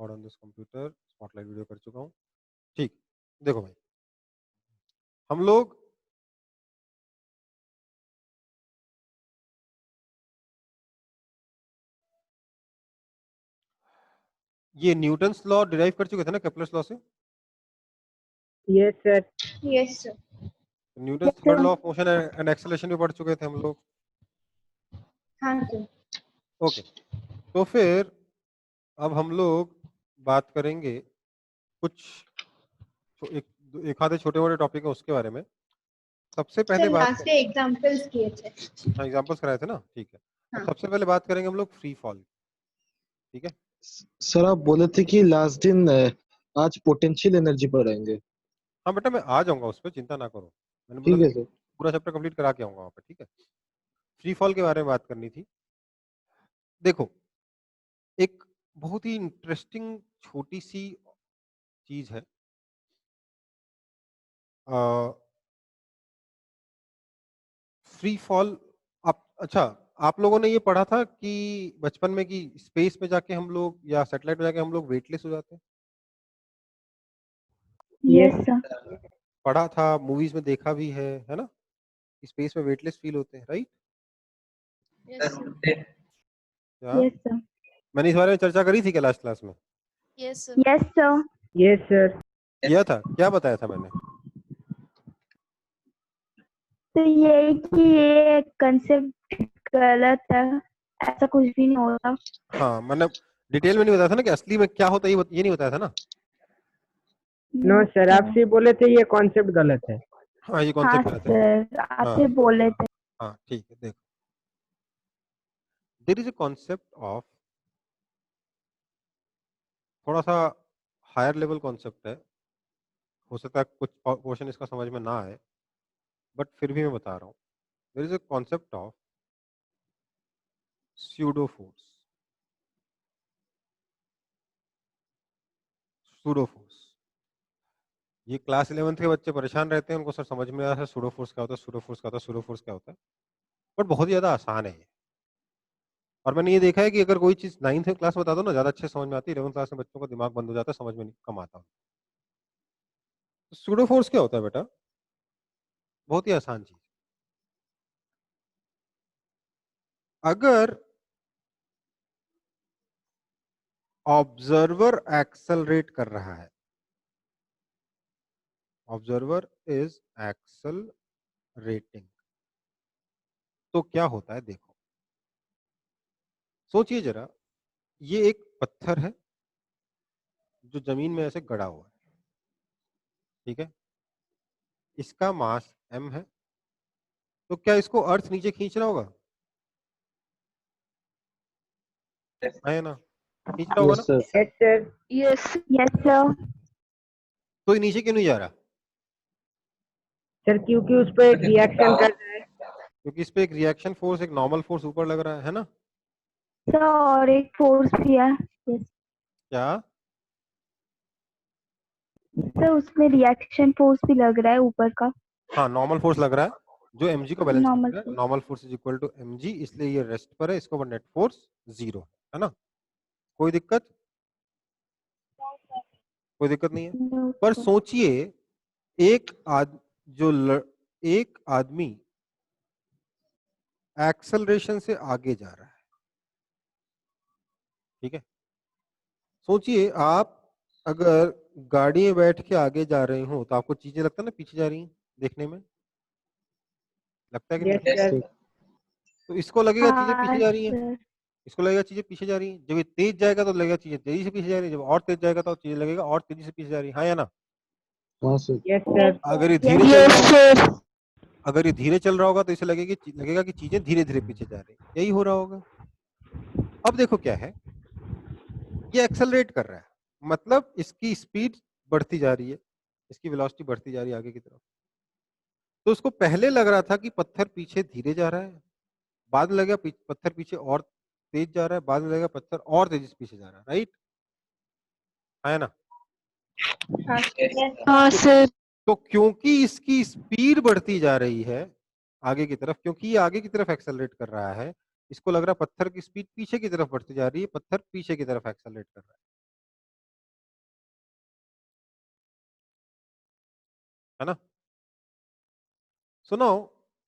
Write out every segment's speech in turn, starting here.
Record on this computer, spotlight video कर चुका हूँ। ठीक, देखो भाई, हम लोग ये न्यूटन्स लॉ डिराइव कर चुके थे ना केप्लर्स लॉ से। Yes sir. Yes sir. Newton's third law of motion and acceleration भी पढ़ चुके थे हम लोग। हाँ सर। ओके, तो फिर अब हम लोग बात करेंगे कुछ एक आधे छोटे मोटे टॉपिक है उसके बारे में। सबसे पहले सर बात लास्ट डे एग्जांपल्स किए थे। हाँ, एग्जांपल्स कराए थे ना, ठीक है। हाँ। अब सबसे पहले बात करेंगे हम लोग फ्री फॉल, ठीक है। सर आप बोले थे कि लास्ट दिन आज पोटेंशियल एनर्जी पढ़ेंगे। हाँ बेटा, मैं आ जाऊंगा उस पर, चिंता ना करो। मैंने बोला ठीक था है कि सर। पूरा चैप्टर कंप्लीट करा के आऊंगा वहाँ पे, ठीक है। फ्री फॉल के बारे में बात करनी थी। देखो, एक बहुत ही इंटरेस्टिंग छोटी सी चीज है। फ्री फॉल, आप अच्छा, आप लोगों ने ये पढ़ा था कि बचपन में कि स्पेस में जाके हम लोग या सैटेलाइट में जाके हम लोग वेटलेस हो जाते हैं। Yes sir. पढ़ा था, मूवीज में देखा भी है ना। स्पेस में वेटलेस फील होते हैं, राइट। Yes sir. क्या यस सर। मैंने इस बारे में चर्चा करी थी क्या लास्ट क्लास में? Yes sir. Yes sir. Yes sir. किया था, क्या बताया था मैंने? तो ये कि ये कंसेप्ट गलत है, ऐसा कुछ भी नहीं होता। हाँ, मैंने डिटेल में नहीं बताया था ना कि असली में क्या होता है, ये नहीं बताया था ना। नो सर, आप से बोले थे ये कॉन्सेप्ट गलत है। हाँ, ये हाँ कॉन्सेप्ट गलत है। सर, आप हाँ ही बोले थे। हाँ, ठीक है। देखो, there is a concept of, थोड़ा सा हायर लेवल कॉन्सेप्ट है, हो सकता है कुछ पोर्शन इसका समझ में ना आए, बट फिर भी मैं बता रहा हूँ। There is a concept of pseudo force. Pseudo force, ये क्लास 11th के बच्चे परेशान रहते हैं, उनको सर समझ में आ रहा है सूडो फोर्स क्या होता है, सूडो फोर्स क्या होता है, सूडो फोर्स क्या होता है। बट बहुत ही ज्यादा आसान है ये। और मैंने ये देखा है कि अगर कोई चीज 9th क्लास में बता दो ना, ज्यादा अच्छे समझ में आती है। 11th क्लास में बच्चों का दिमाग बंद हो जाता है, समझ में नहीं कम आता। सूडो फोर्स क्या होता है बेटा? बहुत ही आसान चीज। अगर ऑब्जर्वर एक्सेलरेट कर रहा है, ऑब्जर्वर इज एक्सेलरेटिंग, तो क्या होता है देखो, सोचिए जरा। ये एक पत्थर है जो जमीन में ऐसे गड़ा हुआ है, ठीक है। इसका मास m है, तो क्या इसको अर्थ नीचे खींच रहा होगा? है ना, खींच रहा होगा यस ना। Sir. Yes sir. Yes yes sir. तो ये नीचे क्यों नहीं जा रहा? सर क्योंकि उस पर एक रिएक्शन कर रहा है। क्योंकि इस पे एक रिएक्शन फोर्स, एक नॉर्मल फोर्स ऊपर लग रहा है ना। सर और एक फोर्स भी है। यस क्या? सर, उसमें रिएक्शन फोर्स भी लग रहा है ऊपर का। हाँ, नॉर्मल फोर्स लग रहा है जो mg को बैलेंस नॉर्मल कर रहा है। Force. Normal force is equal to mg, इसलिए ये रेस्ट पर है, इसको ऊपर नेट फोर्स 0 है ना। कोई दिक्कत? कोई दिक्कत नहीं है। पर सोचिए, एक एक आदमी एक्सेलरेशन से आगे जा रहा है, ठीक है। सोचिए, आप अगर गाड़ी में बैठ के आगे जा रहे हो तो आपको चीजें लगता है ना पीछे जा रही हैं, देखने में लगता है कि नहीं यस लगता? सर। तो इसको लगेगा चीजें पीछे हाँ जा रही हैं, सर। इसको लगेगा चीजें पीछे जा रही हैं। जब ये तेज जाएगा तो लगेगा चीजें तेजी से पीछे जा रही है, जब और तेज जाएगा तो चीजें लगेगा और तेजी से पीछे जा रही है। हाँ या ना? हाँ सर। Yes sir. अगर ये धीरे चल रहा होगा, अगर ये धीरे चल रहा होगा तो इसे लगेगा कि चीजें धीरे धीरे पीछे जा रही है। यही हो रहा होगा। अब देखो क्या है, ये एक्सेलरेट कर रहा है, मतलब इसकी स्पीड बढ़ती जा रही है, इसकी वेलोसिटी बढ़ती जा रही है आगे की तरफ। तो उसको पहले लग रहा था कि पत्थर पीछे धीरे जा रहा है, बाद में लगेगा पत्थर पीछे और तेज जा रहा है, बाद में लगेगा पत्थर और तेजी से पीछे जा रहा है, राइट है ना। हाँ सर। तो क्योंकि इसकी स्पीड बढ़ती जा रही है आगे की तरफ, क्योंकि ये आगे की तरफ एक्सेलरेट कर रहा है, इसको लग रहा है पत्थर की स्पीड पीछे की तरफ बढ़ती जा रही है, पत्थर पीछे की तरफ एक्सेलरेट कर रहा है। है ना? So now,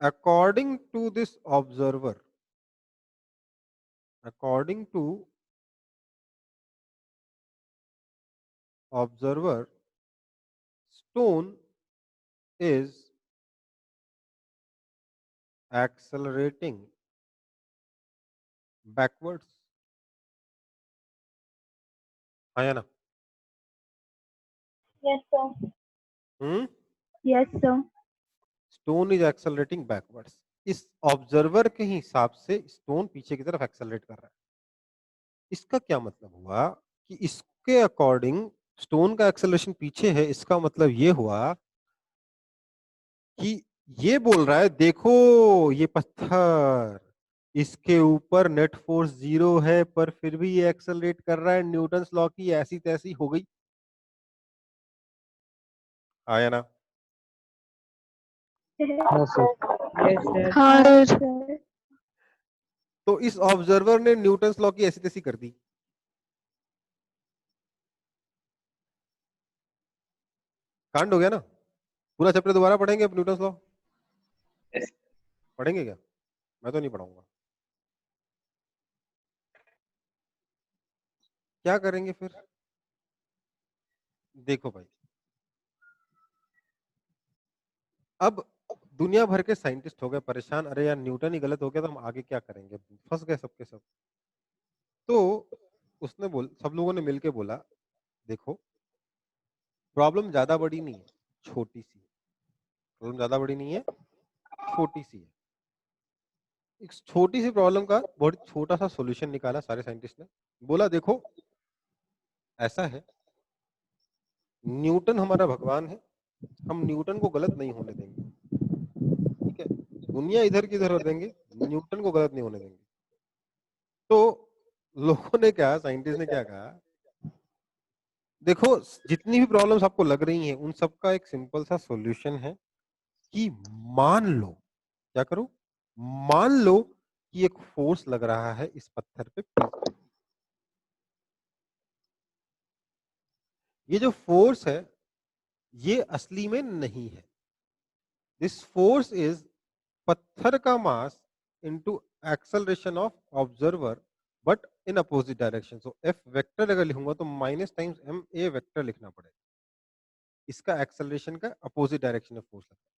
according to this observer, according to observer, stone is accelerating backwards. हाँ या ना? Yes, sir. Hmm? Yes, sir. Stone is accelerating backwards. इस ऑब्जर्वर के हिसाब से स्टोन पीछे की तरफ एक्सेलरेट कर रहा है. इसका क्या मतलब हुआ कि इसके अकॉर्डिंग स्टोन का एक्सेलरेशन पीछे है. इसका मतलब ये हुआ कि ये बोल रहा है देखो ये पत्थर, इसके ऊपर नेट फोर्स 0 है पर फिर भी ये एक्सेलरेट कर रहा है. न्यूटन्स लॉ की ऐसी तैसी हो गई. आया ना? हाँ सर. Yes, sir. हाँ सर. तो इस ऑब्जर्वर ने न्यूटन्स लॉ की ऐसी तैसी कर दी. कांड हो गया ना. पूरा चैप्टर दोबारा पढ़ेंगे अब न्यूटन्स लॉ? पढ़ेंगे क्या? मैं तो नहीं पढ़ाऊंगा. क्या करेंगे फिर? देखो भाई, अब दुनिया भर के साइंटिस्ट हो गए परेशान. अरे यार न्यूटन ही गलत हो गया तो हम आगे क्या करेंगे? फंस गए सबके सब. तो उसने सब लोगों ने मिलके बोला देखो प्रॉब्लम ज्यादा बड़ी नहीं है, छोटी सी है. प्रॉब्लम ज्यादा बड़ी नहीं है, छोटी सी है. एक छोटी सी प्रॉब्लम का बहुत छोटा सा सॉल्यूशन निकाला सारे साइंटिस्ट ने. बोला देखो ऐसा है, न्यूटन हमारा भगवान है, हम न्यूटन को गलत नहीं होने देंगे. ठीक है, दुनिया इधर की इधर हो देंगे, न्यूटन को गलत नहीं होने देंगे. तो लोगों ने क्या, साइंटिस्ट ने क्या कहा, देखो जितनी भी प्रॉब्लम्स आपको लग रही हैं उन सब का एक सिंपल सा सॉल्यूशन है कि मान लो, क्या करो, मान लो कि एक फोर्स लग रहा है इस पत्थर पे पीछे. ये जो फोर्स है ये असली में नहीं है. दिस फोर्स इज पत्थर का mass into acceleration of observer but in opposite direction. So F vector अगर लिखूंगा तो minus times M A vector लिखना पड़ेगा. इसका एक्सेलरेशन का अपोजिट डायरेक्शन में फोर्स लगता है.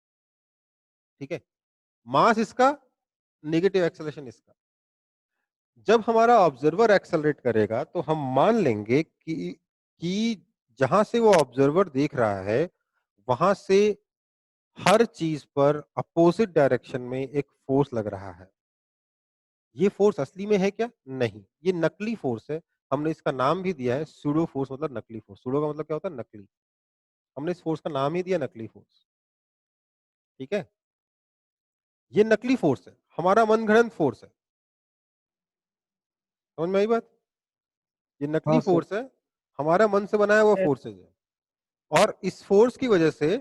ठीक है, मास इसका, नेगेटिव एक्सेलरेशन इसका. जब हमारा ऑब्जर्वर एक्सेलरेट करेगा तो हम मान लेंगे कि जहां से वो ऑब्जर्वर देख रहा है वहां से हर चीज पर अपोजिट डायरेक्शन में एक फोर्स लग रहा है. ये फोर्स असली में है क्या? नहीं, ये नकली फोर्स है. हमने इसका नाम भी दिया है सूडो फोर्स, मतलब नकली फोर्स. सूडो का मतलब क्या होता है? नकली. हमने इस फोर्स का नाम ही दिया नकली फोर्स. ठीक है, ये नकली फोर्स है, हमारा मनगढ़ंत फोर्स है. समझ में आई बात? ये नकली हाँ सर. फोर्स है, हमारा मन से बनाया हुआ फोर्सेज है. और इस फोर्स की वजह से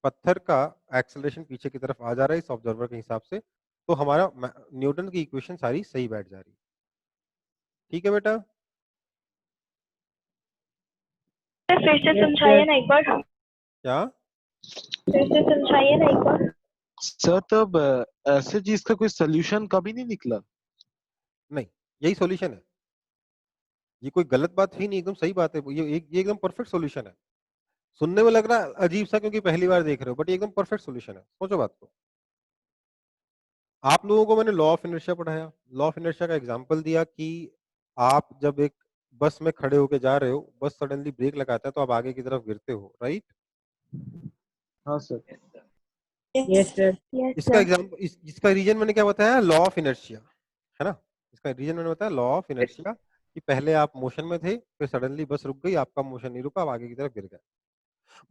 पत्थर का एक्सेलरेशन पीछे की तरफ आ जा रहा है इस ऑब्जर्वर के हिसाब से. तो हमारा न्यूटन की इक्वेशन सारी सही बैठ जा रही है. ठीक है बेटा? फिर से Yes, समझाइए sir. ना एक बार. क्या? फिर से समझाइए ना एक बार. सर तब ऐसे चीज का कोई सोल्यूशन कभी नहीं निकला? नहीं, यही सॉल्यूशन है. ये कोई गलत बात ही नहीं, एकदम सही बात है. ये एकदम परफेक्ट सॉल्यूशन है. सुनने में लग रहा है अजीब सा क्योंकि पहली बार देख रहे हो, बट ये एकदम परफेक्ट सॉल्यूशन है. सोचो बात को. आप लोगों को मैंने लॉ ऑफ इनर्शिया पढ़ाया, लॉ ऑफ इनर्शिया का एग्जांपल दिया कि आप जब एक बस में खड़े होके जा रहे हो, बस सडनली ब्रेक लगाता है तो आप आगे की तरफ गिरते हो, राइट? हाँ सर. Yes, sir. Yes, इसका sir. एग्जांपल, इसका रीजन मैंने क्या बताया? लॉ ऑफ इनर्शिया, है ना? इसका रीजन मैंने बताया लॉ ऑफ इनर्शिया, कि पहले आप मोशन में थे, फिर सडनली बस रुक गई, आपका मोशन नहीं रुका, आप आगे की तरफ गिर गए.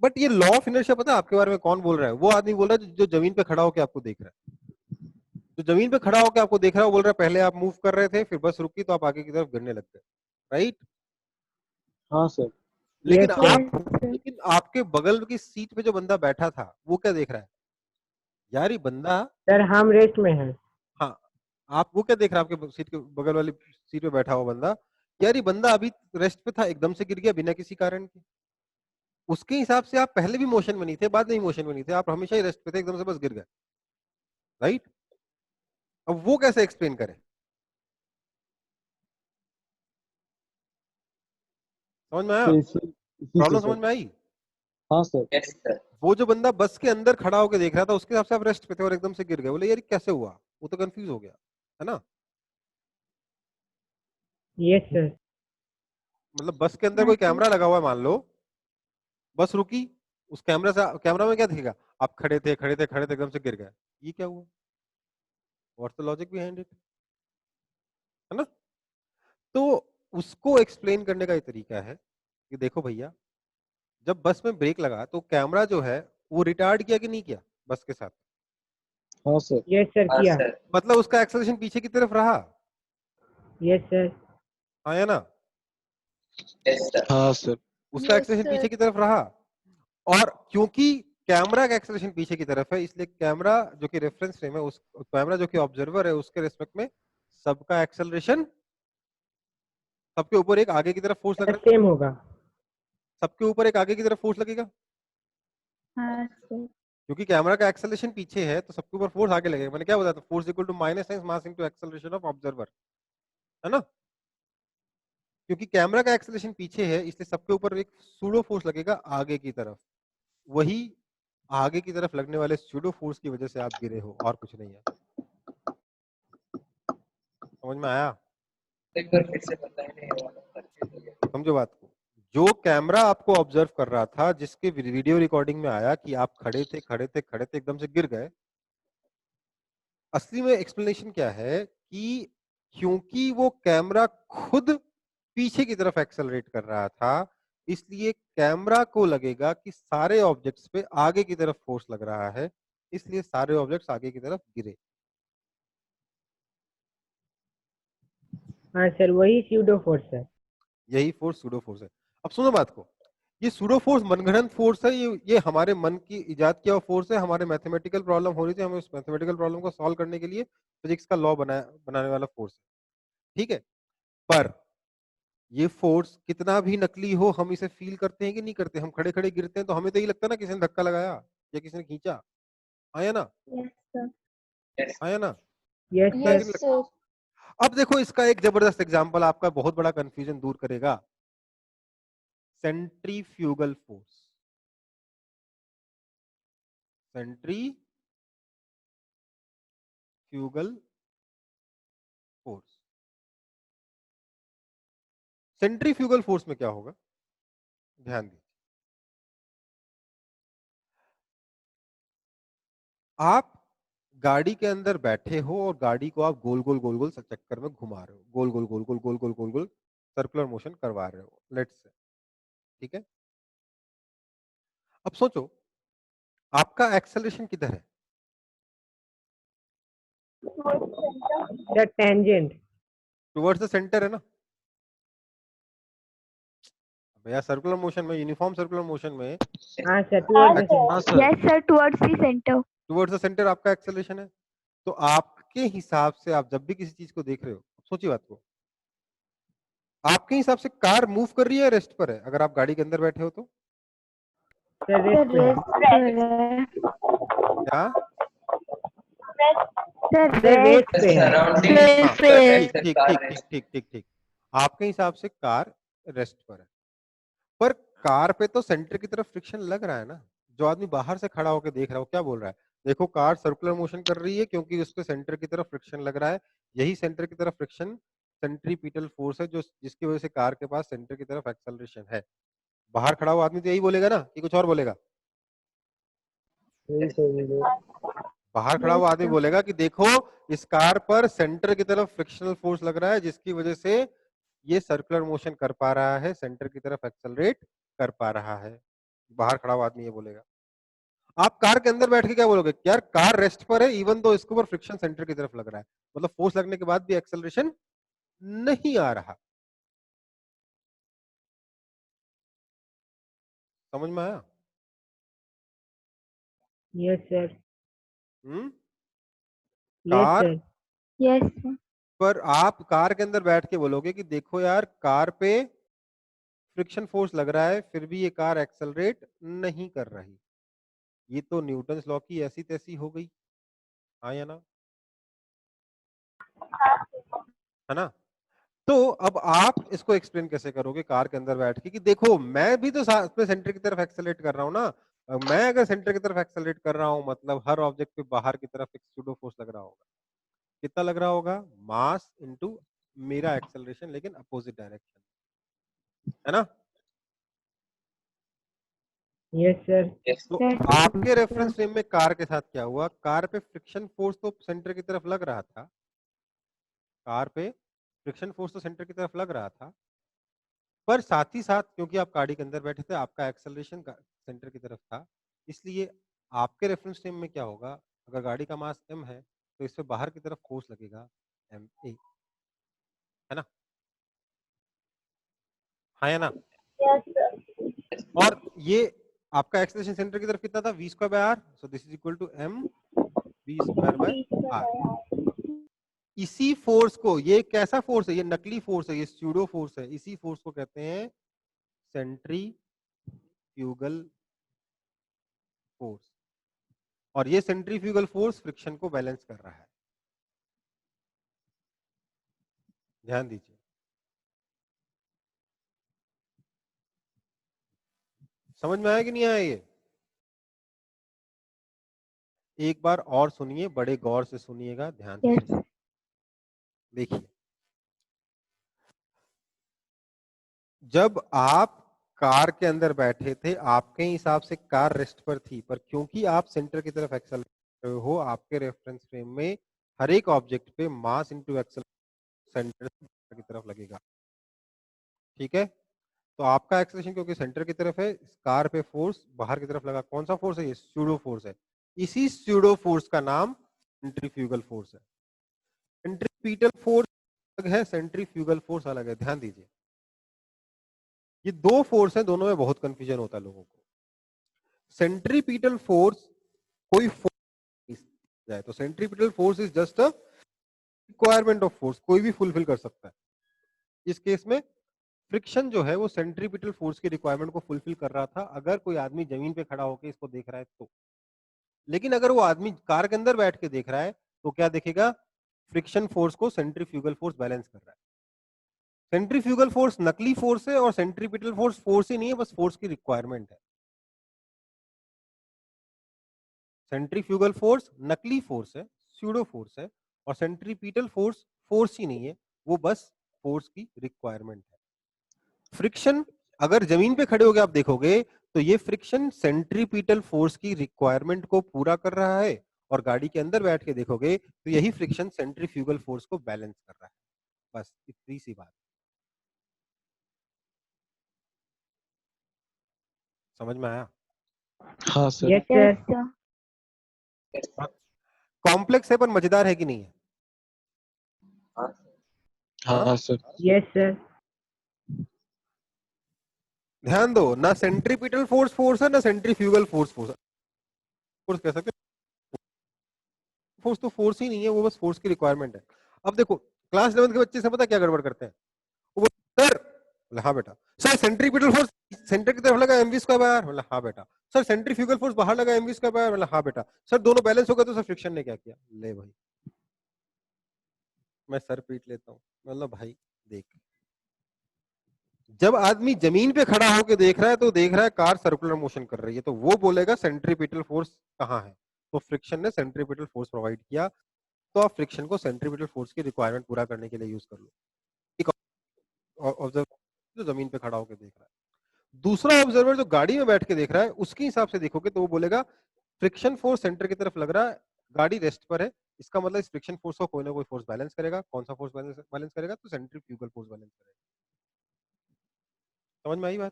बट ये लॉ ऑफ इनर्शिया पता है आपके बारे में कौन बोल रहा है? वो आदमी बोल रहा है जो जमीन पे खड़ा होकर आपको देख रहा है. जो जमीन पे खड़ा होकर आपको देख रहा है वो बोल रहा है पहले आप मूव कर रहे थे, फिर बस रुकी तो आप आगे की तरफ गिरने लग गए, राइट? हाँ सर. लेकिन Yes, sir. लेकिन आपके बगल की सीट पे जो बंदा बैठा था वो क्या देख रहा है? यार ये बंदा, Sir, हम रेस्ट में हैं. हाँ, आप वो क्या देख रहा है? आपके सीट के बगल वाली सीट पे बैठा हुआ बंदा, यार ये बंदा अभी रेस्ट पे था, एकदम से गिर गया बिना किसी कारण के. उसके हिसाब से आप पहले भी मोशन में नहीं थे, बाद में भी मोशन में नहीं थे, आप हमेशा ही रेस्ट पे थे, एकदम से बस गिर गए, राइट? अब वो कैसे एक्सप्लेन करें? समझ में आया? तो इसी से प्रॉब्लम सर। समझ में आई? हाँ सर। वो जो बंदा बस के अंदर खड़ा होकर देख रहा था, उसके हिसाब से आप रेस्ट पे थे और एकदम से गिर गए, बोले यार ये कैसे हुआ? वो तो कंफ्यूज हो गया, है ना? Yes sir. मतलब बस के अंदर हाँ कोई सर। कैमरा लगा हुआ है, मान लो बस रुकी, उस कैमरा में क्या दिखेगा? आप खड़े थे खड़े थे खड़े थे, एकदम से गिर गए, ये क्या हुआ? What's the logic behind it, है ना? तो उसको एक्सप्लेन करने का एक तरीका है कि देखो भैया, जब बस में ब्रेक लगा तो कैमरा जो है वो रिटार्ड किया कि नहीं किया बस के साथ? हाँ सर। यस सर किया। मतलब उसका एक्सेलरेशन पीछे की तरफ रहा, यस सर। हाँ या ना? हाँ सर। उसका एक्सेलरेशन पीछे की तरफ रहा, और क्योंकि कैमरा का एक्सेलरेशन पीछे की तरफ है, इसलिए कैमरा जो कि रेफरेंस फ्रेम है, उस कैमरा जो कि ऑब्जर्वर है, उसके रिस्पेक्ट में सबका एक्सेलरेशन, सबके ऊपर एक आगे की तरफ फोर्स लग रहा है, सेम होगा। सबके ऊपर एक आगे की तरफ फोर्स लगेगा, हाँ सर। क्योंकि कैमरा का एक्सेलरेशन पीछे है तो सबके ऊपर फोर्स आगे लगेगा। मैंने क्या बताया था? Force equal to minus times mass into acceleration of observer, है ना? क्योंकि कैमरा का एक्सेलरेशन पीछे है, इसलिए सबके ऊपर एक सूडो फोर्स लगेगा आगे की तरफ। वही आगे की तरफ लगने वाले सूडो फोर्स की वजह से आप गिरे हो, और कुछ नहीं है। समझ में आया? एक बार फिर से बताइए। समझो बात को। जो कैमरा आपको ऑब्जर्व कर रहा था, जिसके वीडियो रिकॉर्डिंग में आया कि आप खड़े थे खड़े थे खड़े थे, एकदम से गिर गए, असली में एक्सप्लेनेशन क्या है कि क्योंकि वो कैमरा खुद पीछे की तरफ एक्सेलरेट कर रहा था, इसलिए कैमरा को लगेगा कि सारे ऑब्जेक्ट्स पे आगे की तरफ फोर्स लग रहा है, इसलिए सारे ऑब्जेक्ट्स आगे की तरफ गिरे। हाँ सर, वही स्यूडो फोर्स है। यही फोर्स सूडो फोर्स है। अब सुनो बात को, ये सूडो फोर्स मनगढ़ंत फोर्स है, ये हमारे मन की इजाद किया हुआ फोर्स है। हमारे मैथमेटिकल प्रॉब्लम हो रही थी, हमें उस मैथमेटिकल प्रॉब्लम को सॉल्व करने के लिए फिजिक्स का लॉ बनाने वाला फोर्स है, ठीक है? पर ये फोर्स कितना भी नकली हो, हम इसे फील करते हैं कि नहीं करते? हम खड़े खड़े गिरते हैं तो हमें तो यही लगता है ना किसी ने धक्का लगाया या किसी ने खींचा, आया ना? Yes sir. आया ना? यस लगता है कि सर। नहीं लगता? अब देखो, इसका एक जबरदस्त एग्जांपल आपका बहुत बड़ा कंफ्यूजन दूर करेगा। Centrifugal force, centrifugal force. Centrifugal force में क्या होगा, ध्यान दीजिए। आप गाड़ी के अंदर बैठे हो और गाड़ी को आप गोल गोल गोल गोल चक्कर में घुमा रहे हो, गोल गोल गोल गोल गोल गोल गोल गोल सर्कुलर मोशन करवा रहे हो, लेट्स से, ठीक है? अब सोचो, आपका एक्सेलरेशन किधर है? The tangent. Towards the centre है ना भैया? सर्कुलर मोशन में, यूनिफॉर्म सर्कुलर मोशन में हाँ सर, टुवर्ड्स द हाँ centre. Sir. Yes sir, towards the centre. Towards the centre आपका एक्सेलरेशन है। तो आपके हिसाब से आप जब भी किसी चीज को देख रहे हो, सोचिए बात को, आपके हिसाब से कार मूव कर रही है, रेस्ट पर है? अगर आप गाड़ी के अंदर बैठे हो तो सर रेस्ट पे है। क्या? सर सर रेस्ट पे है। सराउंडिंग रेस्ट पे है। ठीक ठीक ठीक ठीक ठीक ठीक ठीक। आपके हिसाब से कार रेस्ट पर है, पर कार पे तो सेंटर की तरफ फ्रिक्शन लग रहा है ना। जो आदमी बाहर से खड़ा होकर देख रहा है वो क्या बोल रहा है? देखो, कार सर्कुलर मोशन कर रही है क्योंकि उसके सेंटर की तरफ फ्रिक्शन लग रहा है। यही सेंटर की तरफ फ्रिक्शन सेंट्रीपिटल फोर्स है, जो जिसकी वजह से कार के पास सेंटर की तरफ एक्सेलरेशन है। बाहर खड़ा हुआ आदमी तो यही बोलेगा ना, कि कुछ और बोलेगा? यही सर। बाहर खड़ा यस हुआ आदमी सर। बोलेगा कि देखो, इस कार पर सेंटर की तरफ फ्रिक्शनल फोर्स लग रहा है, जिसकी वजह से ये सर्कुलर मोशन कर पा रहा है, सेंटर की तरफ एक्सेलरेट कर पा रहा है। बाहर खड़ा हुआ आदमी ये बोलेगा। आप कार के अंदर बैठ के क्या बोलोगे? यार कार रेस्ट पर है, इवन तो इसके ऊपर फ्रिक्शन सेंटर की तरफ लग रहा है, मतलब फोर्स लगने के बाद भी एक्सेलरेशन नहीं आ रहा। समझ में आया? Yes sir. Yes car sir. Yes sir. पर आप कार के अंदर बैठ के बोलोगे कि देखो यार, कार पे फ्रिक्शन फोर्स लग रहा है, फिर भी ये कार एक्सेलरेट नहीं कर रही। ये तो न्यूटन्स लॉ की ऐसी तैसी हो गई, हाँ या ना, है ना। तो अब आप इसको एक्सप्लेन कैसे करोगे कार के अंदर बैठ के कि देखो मैं भी तो साथ में सेंटर की तरफ एक्सेलरेट कर रहा हूँ ना। मैं अगर सेंटर की तरफ एक्सेलरेट कर रहा हूँ मतलब हर ऑब्जेक्ट पे बाहर की तरफ एक सूडो फोर्स लग रहा होगा। कितना लग रहा होगा? मास इनटू मेरा एक्सेलरेशन, लेकिन अपोजिट डायरेक्शन, है ना। Yes sir. Yes. तो Yes, आपके sir. रेफरेंस फ्रेम में कार के साथ क्या हुआ? कार पे फ्रिक्शन फोर्स तो सेंटर की तरफ लग रहा था, कार पे फ्रिक्शन फोर्स तो सेंटर की तरफ लग रहा था, पर साथ ही साथ क्योंकि आप गाड़ी के अंदर बैठे थे आपका एक्सेलरेशन सेंटर की तरफ था, इसलिए आपके रेफरेंस फ्रेम में क्या होगा? अगर गाड़ी का मास m है तो इससे बाहर की तरफ फोर्स लगेगा ma, है ना, हाँ या ना। Yes, sir. और ये आपका एक्सेलरेशन सेंटर की तरफ कितना था? v square by r, so this is equal to m v square by r। इसी फोर्स को, ये कैसा फोर्स है? ये नकली फोर्स है, ये स्यूडो फोर्स है। इसी फोर्स को कहते हैं सेंट्रीफ्यूगल फोर्स, और ये सेंट्रीफ्यूगल फोर्स फ्रिक्शन को बैलेंस कर रहा है। ध्यान दीजिए, समझ में आया कि नहीं आया? ये एक बार और सुनिए, बड़े गौर से सुनिएगा, ध्यान से Yes. सुनिए। देखिए, जब आप कार के अंदर बैठे थे आपके हिसाब से कार रेस्ट पर थी, पर क्योंकि आप सेंटर की तरफ एक्सेल कर रहे हो, आपके रेफरेंस फ्रेम में हर एक ऑब्जेक्ट पे मास इनटू एक्सेल सेंटर की तरफ लगेगा। ठीक है, तो आपका एक्सेलरेशन क्योंकि सेंटर की तरफ है, कार पे फोर्स बाहर की तरफ लगा। कौन सा फोर्स है? ये स्यूडो फोर्स है। इसी स्यूडो फोर्स का नाम सेंट्रीफ्यूगल फोर्स है। सेंट्रीपिटल फोर्स अलग है, सेंट्रीफ्यूगल फोर्स अलग है। ध्यान दीजिए, ये दो फोर्स हैं, दोनों में बहुत कंफ्यूजन होता है लोगों को। सेंट्रीपिटल फोर्स कोई फोर्स जाए तो centripetal force is just a requirement of force, कोई भी फुलफिल कर सकता है। इस केस में फ्रिक्शन जो है वो सेंट्रीपिटल फोर्स की रिक्वायरमेंट को फुलफिल कर रहा था, अगर कोई आदमी जमीन पे खड़ा होकर इसको देख रहा है तो। लेकिन अगर वो आदमी कार के अंदर बैठ के देख रहा है तो क्या देखेगा? फ्रिक्शन फोर्स को सेंट्रीफ्यूगल फोर्स बैलेंस कर रहा है। सेंट्रीफ्यूगल फोर्स नकली फोर्स है और सेंट्रीपिटल फोर्स ही नहीं है, बस फोर्स की रिक्वायरमेंट है। सेंट्रीफ्यूगल फोर्स नकली फोर्स है, स्यूडो फोर्स है, और सेंट्रीपिटल फोर्स फोर्स ही नहीं है, वो बस फोर्स की रिक्वायरमेंट है। फ्रिक्शन, अगर जमीन पे खड़े होकर आप देखोगे तो ये फ्रिक्शन सेंट्रीपिटल फोर्स की रिक्वायरमेंट को पूरा कर रहा है, और गाड़ी के अंदर बैठ के देखोगे तो यही फ्रिक्शन सेंट्रीफ्यूगल फोर्स को बैलेंस कर रहा है। बस इतनी सी बात, समझ में आया? हाँ sir. Yes Yes, sir. sir. Yes. Complex है पर मजेदार है कि नहीं है? हाँ. हाँ सर। Yes sir. ध्यान दो ना, सेंट्रीपिटल फोर्स फोर्स है ना सेंट्रीफ्यूगल फोर्स फोर्स कह सकते। फोर्स तो फोर्स ही नहीं है, वो बस फोर्स की रिक्वायरमेंट है। अब देखो क्लास 11 के बच्चे से पता क्या गड़बड़ करते हैं? वो सर, बोले हाँ बेटा। सर सेंट्रीपिटल फोर्स सेंटर की तरफ लगा एमवी स्क्वायर बाय आर, बोला हाँ बेटा। सर सेंट्रीफ्यूगल फोर्स बाहर लगा एमवी स्क्वायर बाय आर, बोला हाँ बेटा। सर दोनों बैलेंस हो गए तो सर फ्रिक्शन ने क्या किया? ले भाई, मैं सर पीट लेता हूँ। मतलब भाई देख, जब आदमी जमीन पे खड़ा होकर देख रहा है तो देख रहा है कार सर्कुलर मोशन कर रही है, तो वो बोलेगा सेंट्रीपिटल फोर्स कहाँ है? तो फ्रिक्शन ने सेंट्रीपिटल फोर्स प्रोवाइड किया, तो आप फ्रिक्शन को सेंट्रीपिटल फोर्स की रिक्वायरमेंट पूरा करने के लिए यूज कर लो। एक ऑब्जर्वर जो जमीन पे खड़ा होकर देख रहा है, दूसरा ऑब्जर्वर जो गाड़ी में बैठ के देख रहा है, उसके हिसाब से देखोगे तो वो बोलेगा फ्रिक्शन फोर्स सेंटर की तरफ लग रहा है, गाड़ी रेस्ट पर है, इसका मतलब इस फ्रिक्शन फोर्स को कोई ना कोई फोर्स बैलेंस करेगा। कौन सा फोर्स बैलेंस करेगा? तो सेंट्रीफ्यूगल फोर्स बैलेंस करेगा। समझ में आई बात?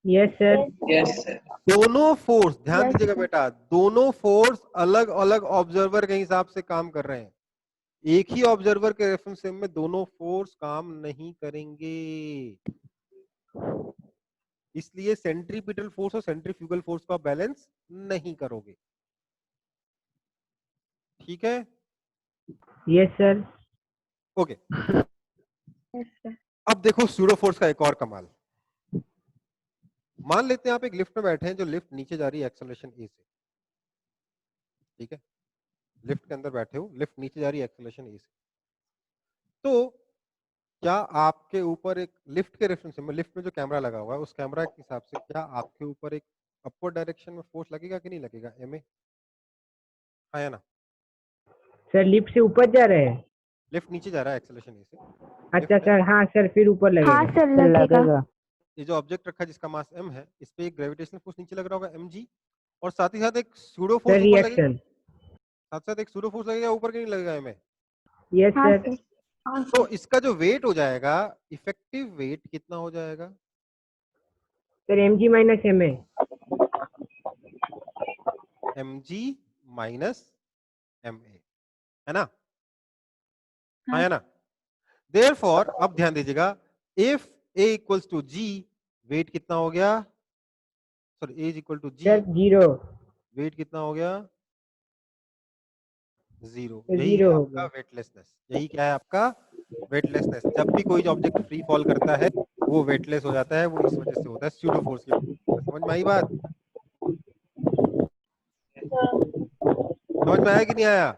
Yes sir. Yes, sir. दोनों फोर्स, ध्यान Yes, दीजिएगा sir. बेटा, दोनों फोर्स अलग अलग ऑब्जर्वर के हिसाब से काम कर रहे हैं। एक ही ऑब्जर्वर के रेफरेंस फ्रेम में दोनों फोर्स काम नहीं करेंगे, इसलिए सेंट्रीपिटल फोर्स और सेंट्रीफ्यूगल फोर्स को आप बैलेंस नहीं करोगे। ठीक है, yes sir. Okay. Yes, sir. अब देखो स्यूडो फोर्स का एक और कमाल। मान लेते हैं आप एक लिफ्ट में बैठे हैं, जो लिफ्ट नीचे जा रही है एक्सेलरेशन ए से, ठीक है, लिफ्ट के अंदर बैठे हो, लिफ्ट नीचे जा रही है एक्सेलरेशन ए से, तो क्या आपके ऊपर एक लिफ्ट के रेफरेंस में, लिफ्ट में जो कैमरा लगा हुआ है उस कैमरा के हिसाब से क्या आपके ऊपर एक अपवर्ड डायरेक्शन में फोर्स लगेगा कि नहीं लगेगा, एमए, हाँ या ना? सर लिफ्ट से ऊपर जा रहे हैं। लिफ्ट नीचे जा रहा है एक्सेलरेशन ए से, अच्छा लिफ्ट में सर, हाँ सर, फिर ऊपर हाँ लगेगा। सर लगेगा। ये जो ऑब्जेक्ट रखा है जिसका मास m है, इस पे एक ग्रेविटेशनल फोर्स नीचे लग रहा होगा mg, और साथ ही साथ एक सूडो सर फोर्स ऊपर लगेगा, रिएक्शन। साथ साथ एक सूडो फोर्स लगेगा, ऊपर के नहीं लगेगा m। यस हाँ सर। सर। तो इसका जो वेट हो जाएगा, इफेक्टिव वेट कितना हो जाएगा? Sir mg minus ma। mg minus ma, है ना? हाँ हाँ या ना? देयरफॉर अब ध्यान दीजिएगा, if a equals to g, weight कितना हो गया, sorry a is equal to g, sir 0। Weight कितना हो गया, 0। तो यही है 0 हो आपका गया। वेटलेसनेस, यही क्या है आपका वेटलेसनेस। जब भी कोई ऑब्जेक्ट फ्री फॉल करता है वो वेटलेस हो जाता है, वो इस वजह से होता है, स्यूडो फोर्स की वजह से। समझ में आई बात? समझ में आया कि नहीं आया?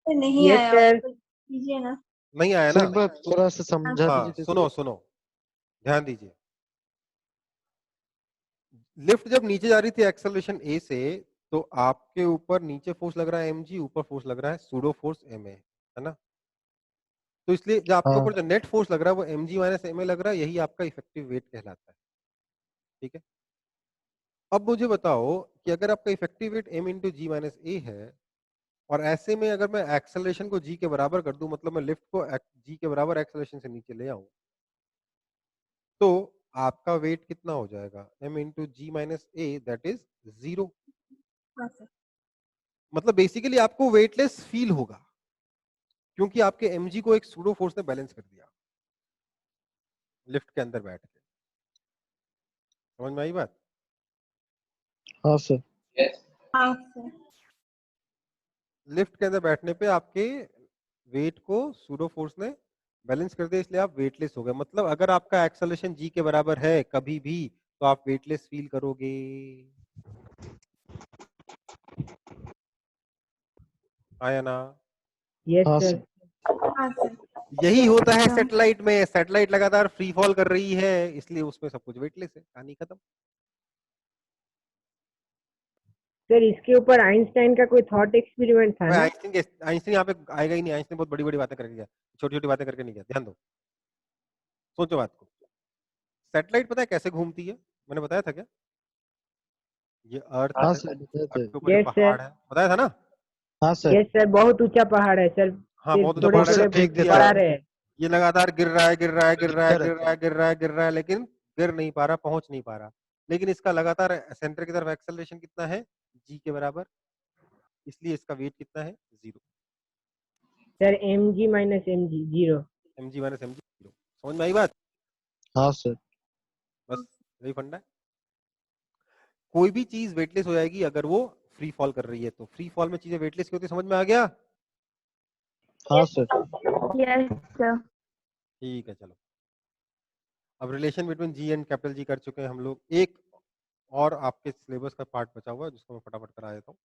नहीं यस आया, सर। कीजिए ना। नहीं आया सर ना? एक बार थोड़ा सा समझा हाँ दीजिए सुनो सुनो, ध्यान दीजिए। लिफ्ट जब नीचे जा रही थी एक्सेलरेशन ए से, तो आपके ऊपर नीचे फोर्स लग रहा है mg, ऊपर फोर्स लग रहा है सूडो फोर्स ma, है ना? तो इसलिए जो आपके हाँ ऊपर जो नेट फोर्स लग रहा है वो mg माइनस ma लग रहा है, यही आपका इफेक्टिव वेट कहलाता है, ठीक है? अब मुझे बताओ कि अगर आपका effective weight m into G minus ए है, और ऐसे में अगर मैं एक्सेलरेशन को g के बराबर कर दूं, मतलब मैं लिफ्ट को g के बराबर एक्सेलरेशन से नीचे ले आऊं, तो आपका वेट कितना हो जाएगा, m into G minus A, that is 0। हाँ सर। मतलब बेसिकली आपको वेटलेस फील होगा, क्योंकि आपके mg को एक सूडो फोर्स ने बैलेंस कर दिया लिफ्ट के अंदर बैठ के। समझ में आई बात? हाँ सर। Yes. हाँ सर। लिफ्ट के अंदर बैठने पे आपके वेट को सूडो फोर्स ने बैलेंस कर दिया, इसलिए आप वेटलेस हो गए। मतलब अगर आपका एक्सेलरेशन जी के बराबर है कभी भी, तो आप वेटलेस फील करोगे, आया ना? यस हाँ सर। सर। हाँ सर। यही होता है अच्छा। सैटेलाइट में, सैटेलाइट लगातार फ्री फॉल कर रही है, इसलिए उसमें सब कुछ वेटलेस है, कहानी खत्म। सर इसके ऊपर आइंस्टाइन का कोई थॉट एक्सपेरिमेंट था ना? आइंस्टीन यहाँ पे आएगा ही नहीं, आइंस्टीन बहुत बड़ी बड़ी बातें करके गया, छोटी छोटी बातें करके नहीं गया। ध्यान दो, सोचो बात को। सैटेलाइट पता है कैसे घूमती है? मैंने बताया था क्या? ये अर्थ हाँ है, सर बताए अर्थ थे। के ऊपर एक यस सर। पहाड़ है, बताया था ना? हाँ सर। यस सर, बहुत ऊंचा पहाड़ है सर। हाँ फिर बहुत ऊंचा थोड़े पहाड़ है, ऊपर से थोड़े फेंक देता दिया, पड़ा है, रहे हैं। ये लगातार गिर रहा है, गिर रहा है, गिर रहा है, गिर रहा है, दिखता गिर रहता रहा है, गिर रहा है, गिर रहा है, लेकिन गिर नहीं पा रहा, पहुंच नहीं पा रहा। लेकिन इसका लगातार सेंटर की तरफ एक्सेलरेशन कितना है, जी के बराबर, इसलिए इसका वेट कितना है, 0। Sir mg minus mg 0। mg minus mg 0। समझ में आई बात? है। हाँ सर। बस यही फंडा है। कोई भी चीज वेटलेस हो जाएगी अगर वो फ्री फॉल कर रही है, तो फ्री फॉल में चीजें वेटलेस की होती है। समझ में आ गया? हाँ सर। Yes sir. ठीक है चलो, अब relation between ji and capital G कर चुके हैं हम लोग। एक और आपके सिलेबस का पार्ट बचा हुआ है जिसको मैं फटाफट करा देता हूँ।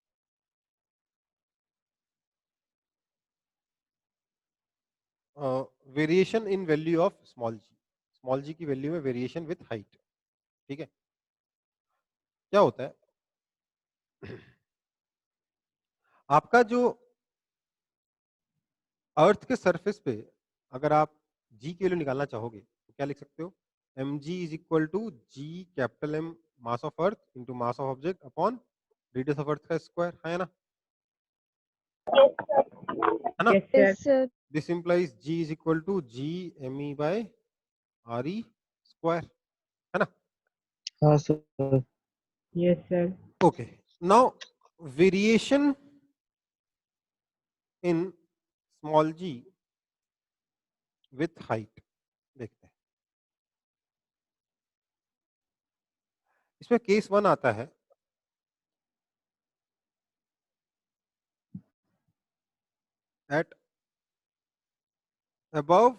Variation in value of small g की वैल्यू में वेरिएशन विथ हाइट, ठीक है? क्या होता है आपका जो अर्थ के सरफेस पे, अगर आप जी की वैल्यू निकालना चाहोगे तो क्या लिख सकते हो, M G is equal to G capital M mass of earth into mass of object upon radius of earth का स्क्वायर, है ना? है ना? Yes sir. Yes sir. This implies G is equal to G M E by R E square, है ना? हाँ sir. Yes sir. Okay, now variation in small G with height देखते हैं। इसमें केस 1 आता है, at above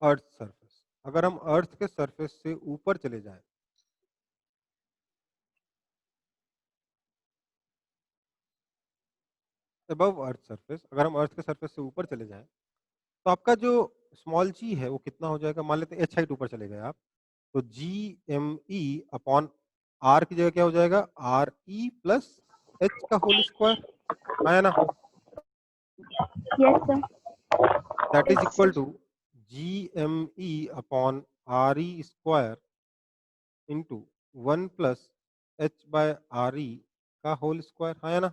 अर्थ सरफेस, अगर हम अर्थ के सरफेस से ऊपर चले जाएं, अबव अर्थ सरफेस, अगर हम अर्थ के सरफेस से ऊपर चले जाएं, तो आपका जो स्मॉल जी है वो कितना हो जाएगा, मान लेते हैं एच हाइट ऊपर चले गए आप, तो G M E upon R की जगह क्या हो जाएगा, आर ई प्लस एच का होल स्क्वायर, आया ना, Yes, sir. That is equal to G M E upon R E square into 1 plus H by R E का होल स्क्वायर, आया ना।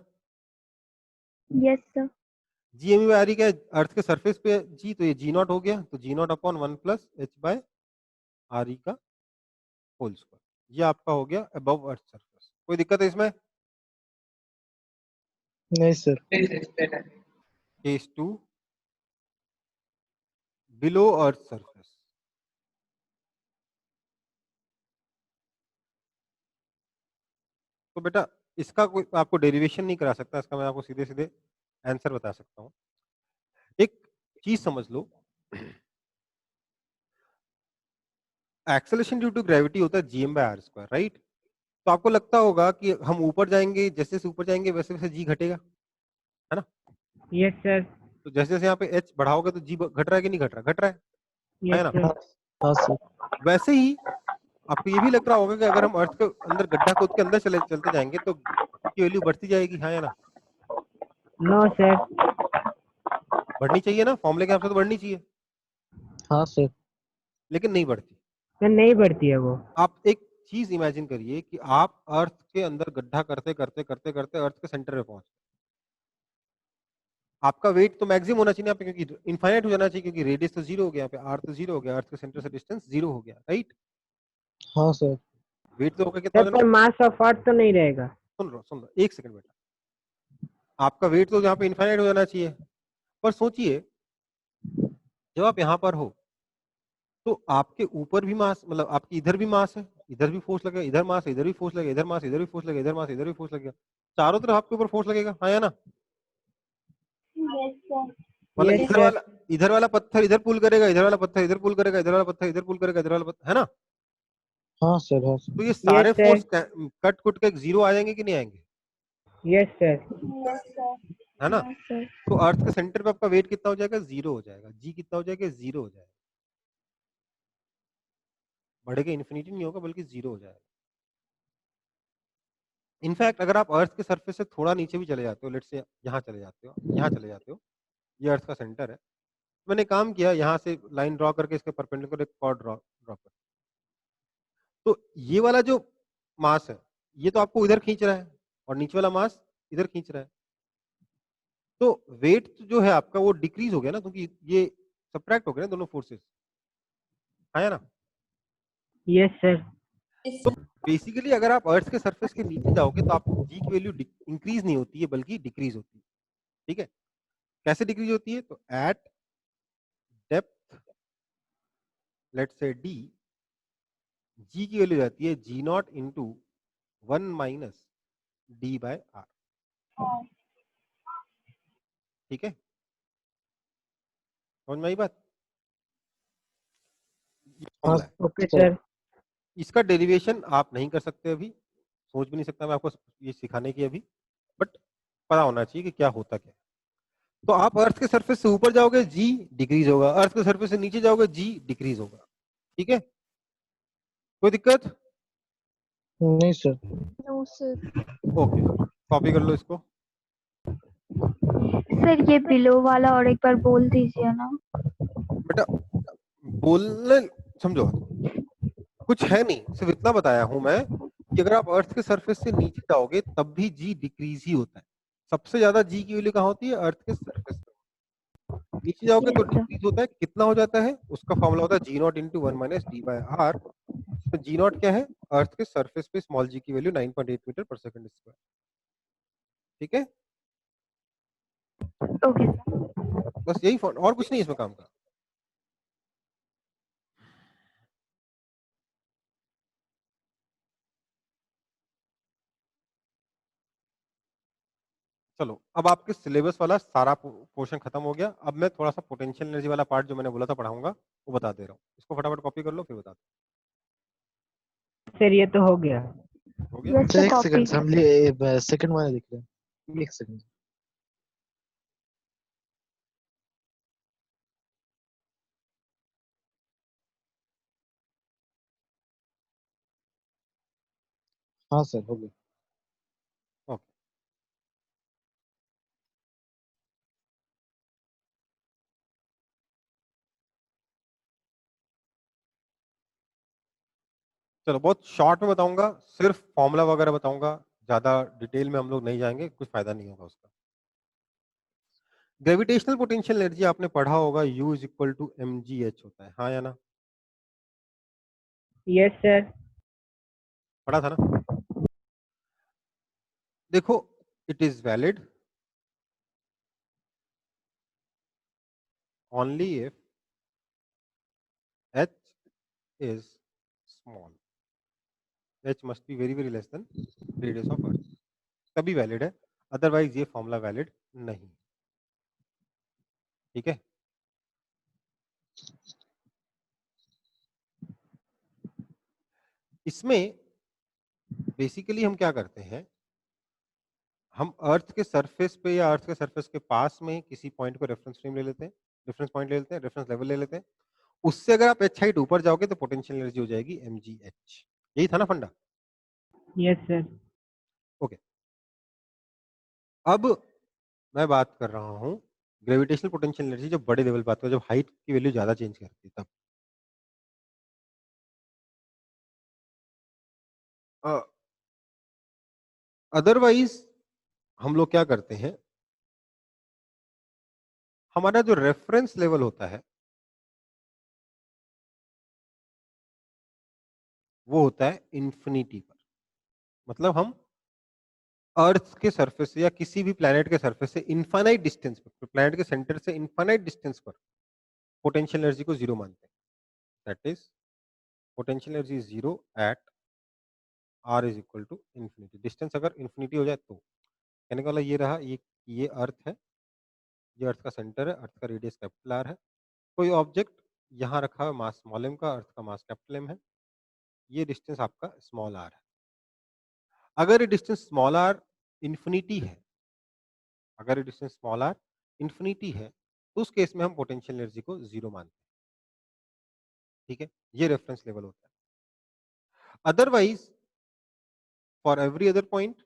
Yes, sir. G M E by R E क्या है, अर्थ के surface पे जी, तो ये जी नॉट हो गया, तो g not upon 1 plus H by R E का होल स्क्वायर, ये आपका हो गया अबव अर्थ सरफेस। कोई दिक्कत है इसमें? नहीं sir. Case 2, below earth surface. तो बेटा इसका कोई आपको डेरिवेशन नहीं करा सकता, इसका मैं आपको सीधे सीधे आंसर बता सकता हूँ। एक चीज समझ लो, एक्सेलरेशन ड्यू टू ग्रेविटी होता है GM by R square, right. तो आपको लगता होगा कि हम ऊपर जाएंगे, जैसे जैसे ऊपर जाएंगे वैसे वैसे जी घटेगा, है ना। Yes sir. तो जैसे जैसे यहाँ पे एच बढ़ाओगे तो जी घट रहा है कि नहीं घट रहा, घट रहा है यस ना। सर। हाँ हाँ सर। वैसे ही आपको ये भी लग रहा होगा कि अगर हम अर्थ के अंदर गड्ढा खोद के अंदर चलते जाएंगे तो की वैल्यू बढ़ती जाएगी, हाँ या ना। No sir. बढ़नी चाहिए ना, फॉर्मूले के हिसाब से तो बढ़नी चाहिए, हाँ सर। लेकिन नहीं बढ़ती। सर नहीं बढ़ती है वो। आप एक चीज इमेजिन करिए कि आप अर्थ के अंदर गड्ढा करते करते करते करते अर्थ के सेंटर में पहुंच गए। आपका वेट तो मैक्सिमम होना चाहिए यहाँ पे, क्योंकि इनफाइनाइट हो जाना चाहिए, क्योंकि रेडियस तो जीरो हो गया, यहाँ पे आर तो जीरो हो गया, अर्थ के सेंटर से डिस्टेंस जीरो हो गया, राइट। हाँ सर। वेट तो होगा कितना हो सर जाना, पर मास ऑफ अर्थ तो नहीं रहेगा। सुन लो एक सेकंड बेटा, आपका वेट तो यहाँ पे इनफाइनाइट हो जाना चाहिए, पर सोचिए जब आप यहाँ पर हो तो आपके ऊपर भी मास, मतलब आपकी इधर भी मास है, इधर भी फोर्स लगेगा, इधर मास है, इधर भी फोर्स लगेगा, इधर मास, इधर भी फोर्स लगेगा, इधर मास, इधर भी फोर्स लगेगा, चारों तरफ आपके ऊपर फोर्स लगेगा, हाँ या ना। Yes, sir. मतलब यस सर। इधर वाला पत्थर इधर पुल करेगा, इधर वाला पत्थर इधर पुल करेगा, इधर वाला पत्थर इधर पुल करेगा, इधर वाला पत्थर, है ना। हाँ सर। हाँ तो सर। ये यस सारे सर। फोर्स कट कुट के एक जीरो आ जाएंगे कि नहीं आएंगे, यस सर। Yes, sir. है ना। Yes, sir. तो अर्थ के सेंटर पे आपका वेट कितना हो जाएगा, जीरो हो जाएगा, जी कितना हो जाएगा, जीरो हो जाएगा, बढ़ेगा, इन्फिनिटी नहीं होगा बल्कि जीरो हो जाएगा। इनफैक्ट अगर आप अर्थ के सरफेस से थोड़ा नीचे भी चले जाते हो, लेट्स से यहाँ चले जाते हो, यहाँ चले जाते हो, ये अर्थ का सेंटर है, मैंने काम किया यहाँ से लाइन ड्रॉ करके इसके परपेंडिकुलर एक कॉर्ड ड्रॉ ड्रॉ कर, तो ये वाला जो मास है ये तो आपको इधर खींच रहा है और नीचे वाला मास इधर खींच रहा है, तो वेट जो है आपका वो डिक्रीज हो गया ना, क्योंकि ये सब्ट्रैक्ट हो गया ना दोनों फोर्सेस, है ना। Yes sir. Yes, तो sir. बेसिकली अगर आप अर्थ के सरफेस के नीचे जाओगे तो आपकी जी की वैल्यू इंक्रीज नहीं होती है बल्कि डिक्रीज होती है, ठीक है। कैसे डिक्रीज होती है, तो at depth let's say D, g की वैल्यू जाती है g not into 1 minus D by R, ठीक है, समझ में आई बात, ये हाँ फॉर्मूला है। Okay sir. सर। इसका डेरिवेशन आप नहीं कर सकते अभी, सोच भी नहीं सकता मैं आपको ये सिखाने की अभी, बट पता होना चाहिए कि क्या होता क्या है। तो आप अर्थ के सरफेस से ऊपर जाओगे जी डिक्रीज होगा, अर्थ के सरफेस से नीचे जाओगे जी डिक्रीज होगा, ठीक है। कोई दिक्कत? नहीं sir. No, sir. Okay, copy कर लो इसको। सर ये बिलो वाला और एक बार बोल दीजिए ना। बेटा बोलने समझो, कुछ है नहीं, सिर्फ इतना बताया हूं मैं कि अगर आप अर्थ के सरफेस से नीचे जाओगे तब भी जी डिक्रीज ही होता है, सबसे ज्यादा जी की वैल्यू कहाँ होती है, अर्थ के सरफेस पे। नीचे जाओगे तो Yes, sir. डिक्रीज होता है, कितना हो जाता है, उसका फॉर्मूला होता है g not into 1 minus D by R. तो जी नॉट क्या है, अर्थ के सरफेस पे स्मॉल जी की वैल्यू 9.8 मीटर पर सेकंड स्क्वायर, ठीक है। Okay, sir. बस यही और कुछ नहीं इसमें काम का। चलो अब आपके सिलेबस वाला सारा पोर्शन खत्म हो गया। अब मैं थोड़ा सा पोटेंशियल एनर्जी वाला पार्ट जो मैंने बोला था पढ़ाऊंगा वो बता दे रहा हूँ। इसको फटाफट कॉपी कर लो फिर बता सर ये तो हो गया। दो। हो गया? यस सर सर एक कॉपी। सेकंड, हम लिए सेकंड वाला देख रहे हैं, एक सेकंड। हाँ सर हो गया। ओके, चलो बहुत शॉर्ट में बताऊंगा, सिर्फ फॉर्मूला वगैरह बताऊंगा, ज्यादा डिटेल में हम लोग नहीं जाएंगे, कुछ फायदा नहीं होगा उसका। ग्रेविटेशनल पोटेंशियल एनर्जी आपने पढ़ा होगा, U is equal to mgh होता है, हाँ या ना? Yes sir. पढ़ा था ना? देखो, it is valid only if h is small, h must be very very less than radius of earth, तभी वैलिड है, अदरवाइज ये फॉर्मूला वैलिड नहीं। ठीक है? इसमें बेसिकली हम क्या करते हैं, हम अर्थ के सरफेस पे या अर्थ के सरफेस के पास में किसी पॉइंट को रेफरेंस फ्रेम ले लेते हैं, रेफरेंस पॉइंट ले लेते हैं, रेफरेंस लेवल ले लेते हैं, उससे अगर आप h हाइट ऊपर जाओगे तो पोटेंशियल एनर्जी हो जाएगी mgh। यही था ना फंडा? Yes sir. ओके, अब मैं बात कर रहा हूं ग्रेविटेशनल पोटेंशियल एनर्जी जब बड़े लेवल बात करो, जब हाइट की वैल्यू ज्यादा चेंज करती है तब। अदरवाइज हम लोग क्या करते हैं, हमारा जो रेफरेंस लेवल होता है वो होता है इंफिनिटी पर। मतलब हम अर्थ के सरफेस से या किसी भी प्लेनेट के सरफेस से इनफाइनाइट डिस्टेंस पर, प्लेनेट के सेंटर से इनफाइनाइट डिस्टेंस पर पोटेंशियल एनर्जी को जीरो मानते हैं। That is potential energy is zero at r is equal to infinity. Distance अगर इंफिनिटी हो जाए तो, कहने का मतलब ये रहा, ये अर्थ है, ये अर्थ का सेंटर है, अर्थ का रेडियस कैपिटल आर है, कोई ऑब्जेक्ट यहाँ रखा है मास स्मॉल एम का, अर्थ का मास कैपिटल एम है, ये डिस्टेंस आपका स्मॉल आर है। अगर ये डिस्टेंस स्मॉल आर इंफिनिटी है, अगर ये डिस्टेंस स्मॉल आर इंफिनिटी है तो उस केस में हम पोटेंशियल एनर्जी को जीरो मानते हैं। ठीक है, ये रेफरेंस लेवल होता है। Otherwise for every other point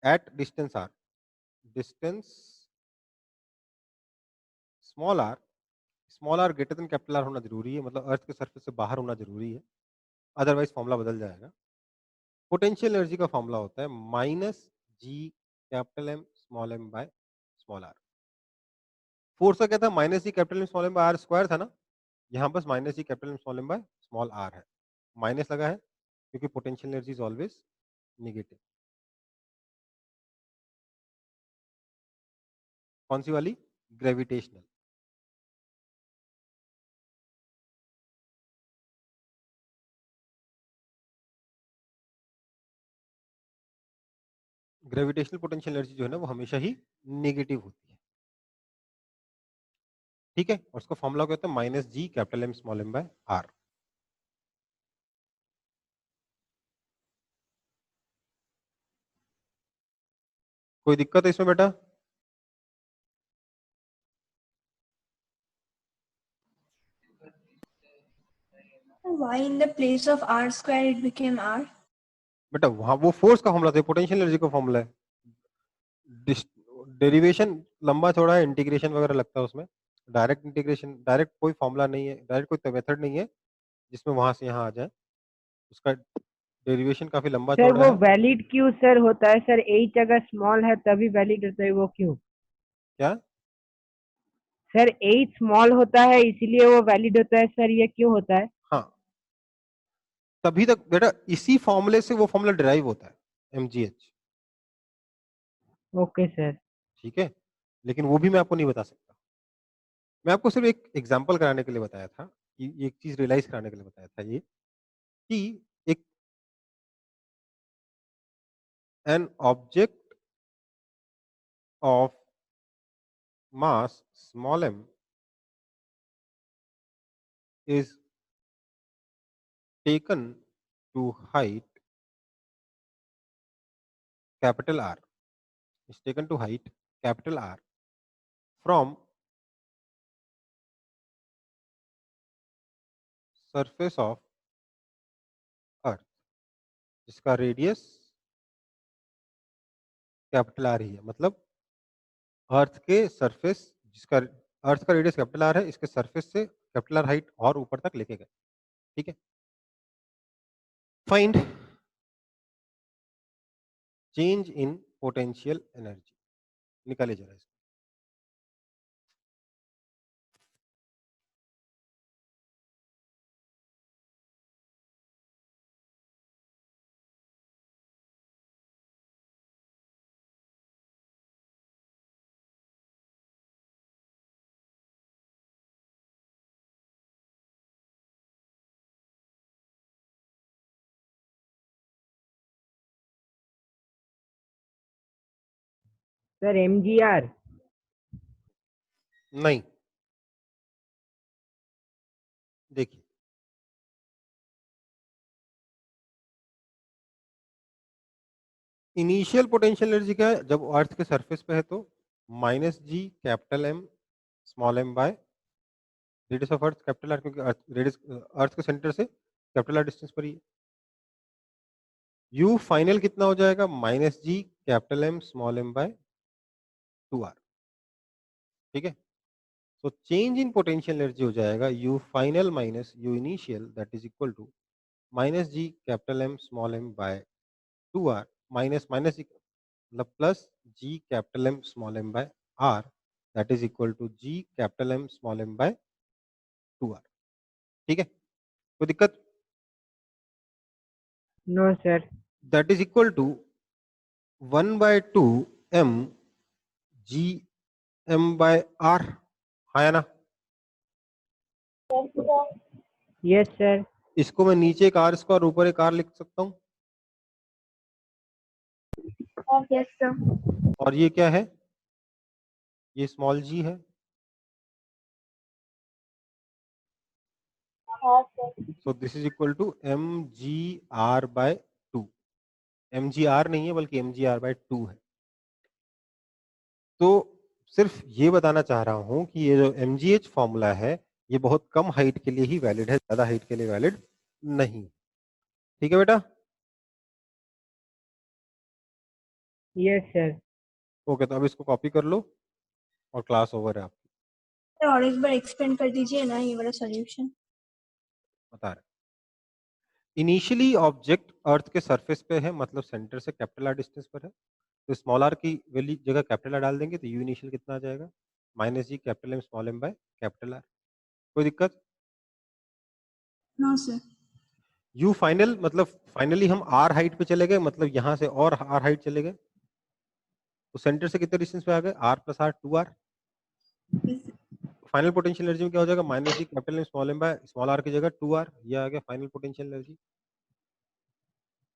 at distance R, distance small R greater than capital R होना जरूरी है, मतलब अर्थ के सरफेस से बाहर होना जरूरी है, अदरवाइज फॉर्मूला बदल जाएगा। पोटेंशियल एनर्जी का फॉर्मूला होता है minus G capital M small M by small R. Force का क्या था, minus G capital M small M by R square था ना, यहाँ बस minus G capital M small M by small R है, माइनस लगा है क्योंकि potential energy is always negative. कौन सी वाली? ग्रेविटेशनल। ग्रेविटेशनल पोटेंशियल एनर्जी जो है ना वो हमेशा ही नेगेटिव होती है। ठीक है, और उसका फॉर्मूला क्या होता है, minus G capital M small M by R. कोई दिक्कत है इसमें बेटा? Why in the place of r square it became r? बेटा वहां वो फोर्स का फॉर्मूला था, पोटेंशियल एनर्जी का फॉर्मूला है। डेरिवेशन लंबा चौड़ा है, इंटीग्रेशन वगैरह लगता है उसमें, डायरेक्ट इंटीग्रेशन, डायरेक्ट कोई फॉर्मूला नहीं है, डायरेक्ट कोई मेथड नहीं है जिसमें वहां से यहाँ आ जाए, उसका डेरिवेशन काफी लंबा सर चौड़ा वो है। वैलिड क्यों सर होता है सर? एच अगर स्मॉल है तभी वैलिड होता है, वो क्यों? क्या? सर एच स्मॉल होता है इसीलिए वो वैलिड होता है सर, ये क्यों होता है? हाँ, तभी तक बेटा इसी फॉर्मूले से वो फॉर्मूला डिराइव होता है mgh। Okay sir. ठीक है, लेकिन वो भी मैं आपको नहीं बता सकता, मैं आपको सिर्फ एक एग्जांपल कराने के लिए बताया था, कि एक चीज रियलाइज कराने के लिए बताया था, ये कि एक an object of mass small m is taken to height capital R, is taken to height capital R from surface of earth, जिसका रेडियस कैपिटल आर ही है, मतलब अर्थ के सरफेस, जिसका अर्थ का रेडियस कैपिटल आर है, इसके सरफेस से कैपिटल आर हाइट और ऊपर तक लेके गए। ठीक है, find change in potential energy, निकाले जरा इसको। Sir mgr। नहीं, देखिए इनिशियल पोटेंशियल एनर्जी क्या है, जब अर्थ के सरफेस पे है तो minus G capital M small M by radius of earth capital R, क्योंकि अर्थ के सेंटर से कैपिटल आर डिस्टेंस पर ही है। यू फाइनल कितना हो जाएगा, minus G capital M small M by 2r। ठीक है, तो चेंज इन पोटेंशियल एनर्जी हो जाएगा U final minus U initial, that is equal to minus G capital M small M by 2r minus minus मतलब plus G capital M small M by r, that is equal to G capital M small M by 2r। ठीक है, कोई दिक्कत? No sir. That is equal to 1/2 m G m by r, हाँ या ना? Yes sir. इसको मैं नीचे एक r स्क्वायर ऊपर एक r लिख सकता हूँ, यस सर। और ये क्या है, ये स्मॉल g है। So this is equal to M G R by 2। M G R नहीं है बल्कि एम जी आर बाय 2 है। तो सिर्फ ये बताना चाह रहा हूं कि ये जो एम जी एच फॉर्मूला है ये बहुत कम हाइट के लिए ही वैलिड है, ज्यादा हाइट के लिए वैलिड नहीं। ठीक है बेटा? Yes sir. ओके, तो अब इसको कॉपी कर लो और क्लास ओवर है आपकी। और एक बार एक्सप्लेन कर दीजिए ना ये वाला सॉल्यूशन। बता रहे, इनिशियली ऑब्जेक्ट अर्थ के सरफेस पे है, मतलब सेंटर से कैपिटल आर डिस्टेंस पर है, तो स्मॉल आर की वैल्यू जगह कैपिटल आर डाल देंगे तो यू इनिशियल कितना आ जाएगा, minus G capital M small M by capital R. कोई दिक्कत? No sir. यू फाइनल मतलब फाइनली हम आर हाइट पे चले गए, मतलब यहाँ से और आर हाइट चले गए, तो सेंटर से कितने डिस्टेंस पे आ गए, R plus R 2r। Final potential energy में क्या हो जाएगा, minus G capital M small M by small R की जगह 2r, ये आ गया फाइनल पोटेंशियल एनर्जी,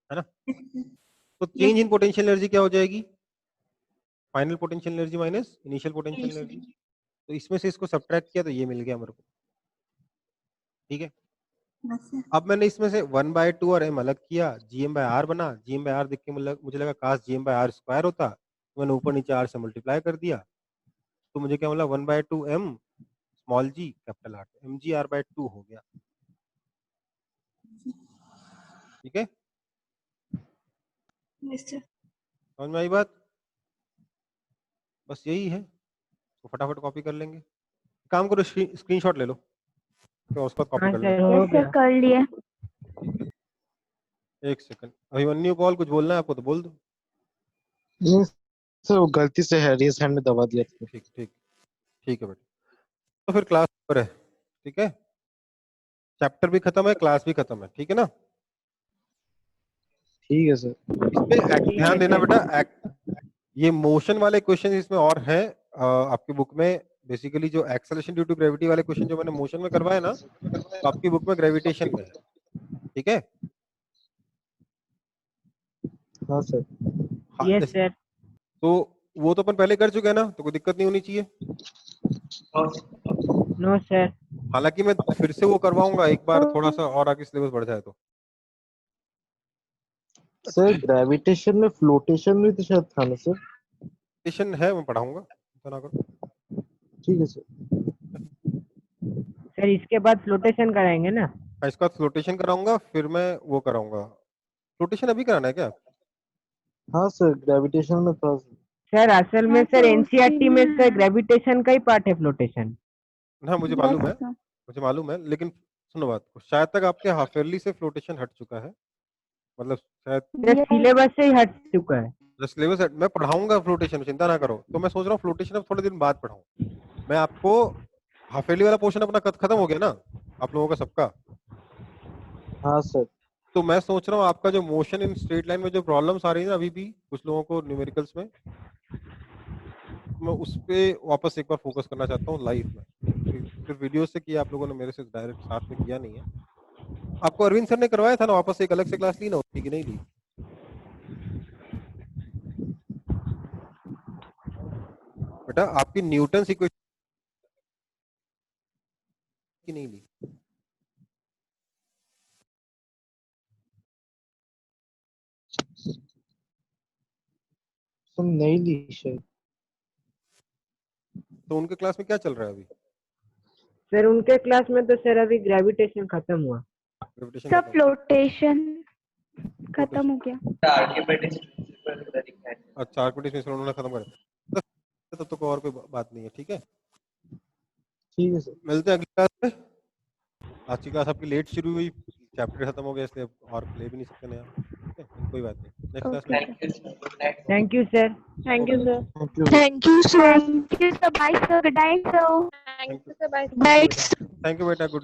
है ना? तो चेंज इन पोटेंशियल एनर्जी क्या हो जाएगी, final potential energy minus initial potential energy. तो इसमें से इसको सब्ट्रैक्ट किया तो ये मिल गया मेरे को। ठीक है, अब मैंने इसमें से 1/2 और m अलग किया, gm बाय r बना, gm बाय r देख के मुझे लगा काश gm बाय r स्क्वायर होता, तो मैंने ऊपर नीचे r से मल्टीप्लाई कर दिया, तो मुझे क्या मिला 1/2 m small g capital R, mgr/2 हो गया। ठीक है, समझ में आई बात? बस यही है, तो फटाफट कॉपी कर लेंगे। काम करो, स्क्रीनशॉट ले लो, तो उसका कॉपी कर लो। यस सर, कर लिए। एक सेकंड, अभिमन्यु पॉल कुछ बोलना है आपको तो बोल दो। ये सर वो गलती से हैरियस हैंड में दबा दिया था। ठीक ठीक ठीक है बेटा, तो फिर क्लास पर है। ठीक है, चैप्टर भी खत्म है, क्लास भी खत्म है। ठीक है ना? ठीक है सर। इसमें ध्यान देना बेटा, ये मोशन वाले क्वेश्चन इसमें और हैं आपकी बुक में। बेसिकली जो एक्सेलरेशन ड्यू टू ग्रेविटी वाले क्वेश्चन जो मैंने मोशन में करवाए ना, तो आपकी बुक में ग्रेविटेशन में है। ठीक है? हाँ सर। यस जैसे- सर। तो वो तो अपन पहले कर चुके हैं ना, तो कोई दिक्कत नहीं होनी चाहिए। No sir. हालांकि मैं फिर से वो करवाऊंगा एक बार, थोड़ा सा और आगे सिलेबस बढ़ जाए तो। सर ग्रेविटेशन में फ्लोटेशन में तो शायद था ना सर। सेशन है, मैं पढ़ाऊंगा, चिंता ना करो। ठीक है सर। सर इसके बाद फ्लोटेशन कराएंगे ना? मैं इसका फ्लोटेशन कराऊंगा, फिर मैं वो कराऊंगा। फ्लोटेशन अभी कराना है क्या? हाँ सर ग्रेविटेशन में था। सर असल में हाँ, सर तो एनसीईआरटी उसी में में सर है। ग्रेविटेशन का ही पार्ट है फ्लोटेशन। हाँ मुझे Yes, मालूम है, sir. मुझे मालूम है, लेकिन सुनो बात को, शायद तक आपके हाफ ईयरली से फ्लोटेशन हट चुका है, मतलब शायद सर Yes. सिलेबस से ही हट चुका है। सिलेबस मैं पढ़ाऊंगा फ्लोटेशन, चिंता ना करो। तो मैं सोच रहा हूँ फ्लोटेशन अब थोड़े दिन बाद पढ़ाऊं। मैं आपको हाफ ईयरली वाला पोर्शन अपना खत्म हो गया ना आप लोगों का सबका, हाँ सर। तो मैं सोच रहा हूँ आपका जो मोशन इन स्ट्रेट लाइन में जो प्रॉब्लम्स आ रही है ना अभी भी कुछ लोगों को न्यूमेरिकल्स में, मैं उस पे वापस एक बार फोकस करना चाहता हूँ लाइव में। सिर्फ वीडियो से किया आप लोगों ने, मेरे से डायरेक्ट साथ में किया नहीं है। आपको अरविंद सर ने करवाया था ना, वापस एक अलग से क्लास ली ना उसकी कि नहीं ली? बेटा आपकी न्यूटन इक्वेशन की नहीं ली? सर नहीं ली शायद। तो उनके क्लास में क्या चल रहा है अभी? सर उनके क्लास में तो सर अभी ग्रेविटेशन खत्म हुआ। ग्रेविटेशन सब फ्लोटेशन खत्म हो गया। आर्किमिडीज प्रिंसिपल का दिखाया। अच्छा आर्किमिडीज में उन्होंने खत्म कर दिया, तब तो कोई और कोई बात नहीं है। ठीक है, ठीक है सर। मिलते हैं अगली क्लास में। आज की क्लास आपकी लेट शुरू हुई, चैप्टर खत्म हो गया, इसलिए और ले भी नहीं सकते नया। ठीक है, कोई बात नहीं, नेक्स्ट क्लास में। Okay. Thank you sir, good night. Thank you sir. Thank you, sir. Thank you. Thank you, sir. Thank you, sir. Bye, sir. Good night, sir. Thank you, Bye. Thank you बेटा, good